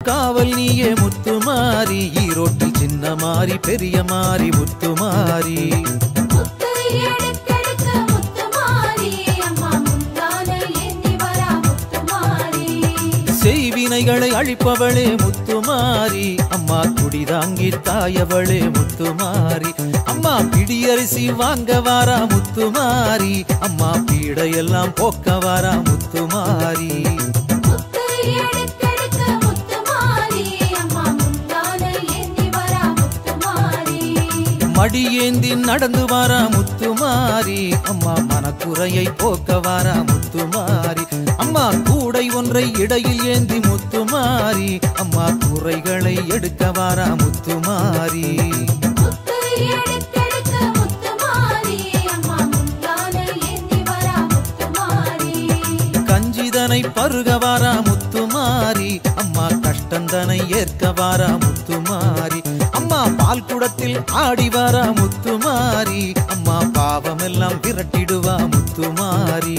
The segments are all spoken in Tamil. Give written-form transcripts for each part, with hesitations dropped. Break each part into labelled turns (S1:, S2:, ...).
S1: காவல் நீயே முத்துமாரி ஈரோட்டில் சின்ன மாறி பெரிய மாறி முத்துமாரி செய்வினைகளை அழிப்பவளே முத்துமாரி அம்மா குடிதாங்கி தாயவளே முத்துமாரி அம்மா பிடியரிசி வாங்க வாரா முத்துமாரி அம்மா பீடையெல்லாம் போக்க வாரா முத்துமாரி மடியேந்தி நடந்து வாரா முத்துமாரி அம்மா மனக்குறையை போக்க வாரா முத்துமாரி அம்மா கூடை ஒன்றை இடையில் ஏந்தி முத்துமாரி அம்மா குறைகளை எடுக்க வாரா முத்துமாரி கஞ்சிதனை பருக வாரா முத்துமாரி அம்மா கஷ்டந்தனை ஏற்க வாரா முத்துமாரி அம்மா பால் குடத்தில் ஆடி வாரா முத்துமாரி அம்மா பாவமெல்லாம் விரட்டிடுவா முத்துமாரி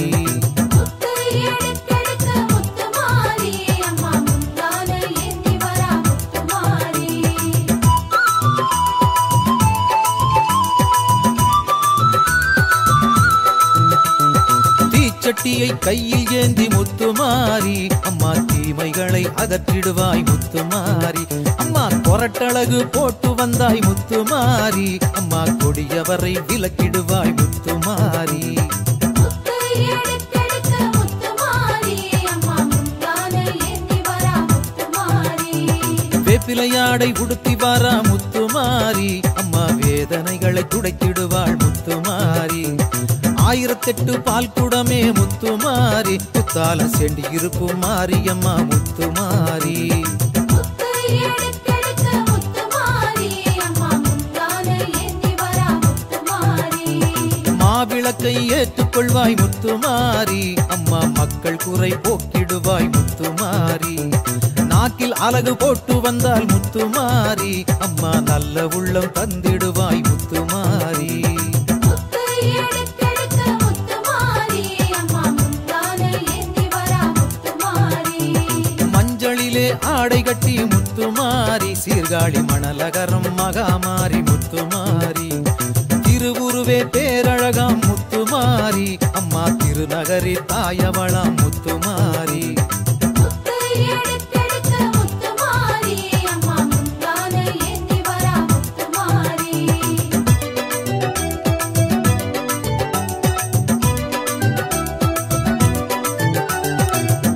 S1: தீச்சட்டியை கையில் ஏந்தி முத்துமாரி அம்மா தீமைகளை அகற்றிடுவாய் முத்துமாரி அம்மா கொரட்டழகு போட்டு வந்தாய் முத்துமாரி அம்மா கொடியவரை விலக்கிடுவாய் முத்துமாரி வேப்பிலையாடை உடுத்தி வாரா முத்துமாரி அம்மா வேதனைகளை துடைத்திடுவாள் முத்துமாரி 1008 பால் குடமே முத்துமாரி குத்தால செண்டி இருக்கும் மாரியம்மா முத்துமாரி மாவிளக்கை ஏற்றுக்கொள்வாய் முத்துமாரி அம்மா மக்கள் குறை போக்கிடுவாய் முத்துமாரி நாக்கில் அலகு போட்டு வந்தால் முத்துமாரி அம்மா நல்ல உள்ளம் தந்திடுவாய் முத்துமாரி மஞ்சளிலே ஆடை கட்டி முத்துமாரி சீர்காழி மணலகரம் மகாமாரி முத்துமாரி திருவுருவே பேரழகாம் முத்துமாரி அம்மா திருநகரி தாயவளாம் முத்துமாரி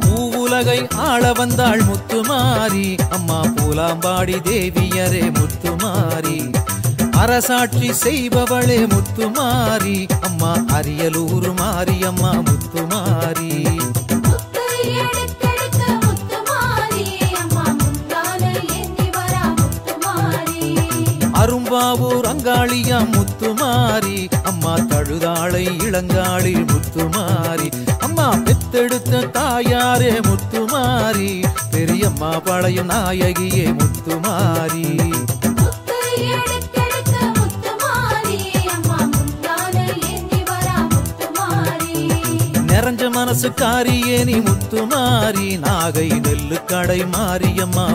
S1: பூவுலகை ஆள வந்தாள் முத்துமாரி அம்மா பூலாம்பாடி தேவியரே முத்துமாரி அரசாட்சி செய்பவளே முத்துமாரி அம்மா அரியலூர் மாரியம்மா முத்துமாரி அரும்பாவூர் அங்காளியா முத்துமாரி அம்மா தழுதாளை இளங்காளி முத்துமாரி அம்மா பெத்தெடுத்த தாயாரே முத்துமாரி பெரியம்மா பழைய நாயகியே முத்துமாரி நிறைஞ்ச மனசுக்காரியே நீ முத்துமாரி நாகை நெல்லு கடை மாரியம்மா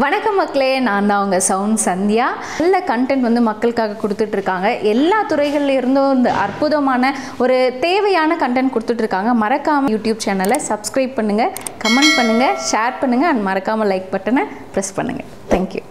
S2: வணக்கம் மக்களே, நான் தான் உங்கள் சவுண்ட் சந்தியா. நல்ல கண்டென்ட் வந்து மக்களுக்காக கொடுத்துட்ருக்காங்க. எல்லா துறைகளில் இருந்தும் இந்த அற்புதமான ஒரு தேவையான கண்டென்ட் கொடுத்துட்ருக்காங்க. மறக்காமல் யூடியூப் சேனலை சப்ஸ்கிரைப் பண்ணுங்கள், கமெண்ட் பண்ணுங்கள், ஷேர் பண்ணுங்கள் அண்ட் மறக்காமல் லைக் பட்டனை ப்ரெஸ் பண்ணுங்கள். தேங்க்யூ.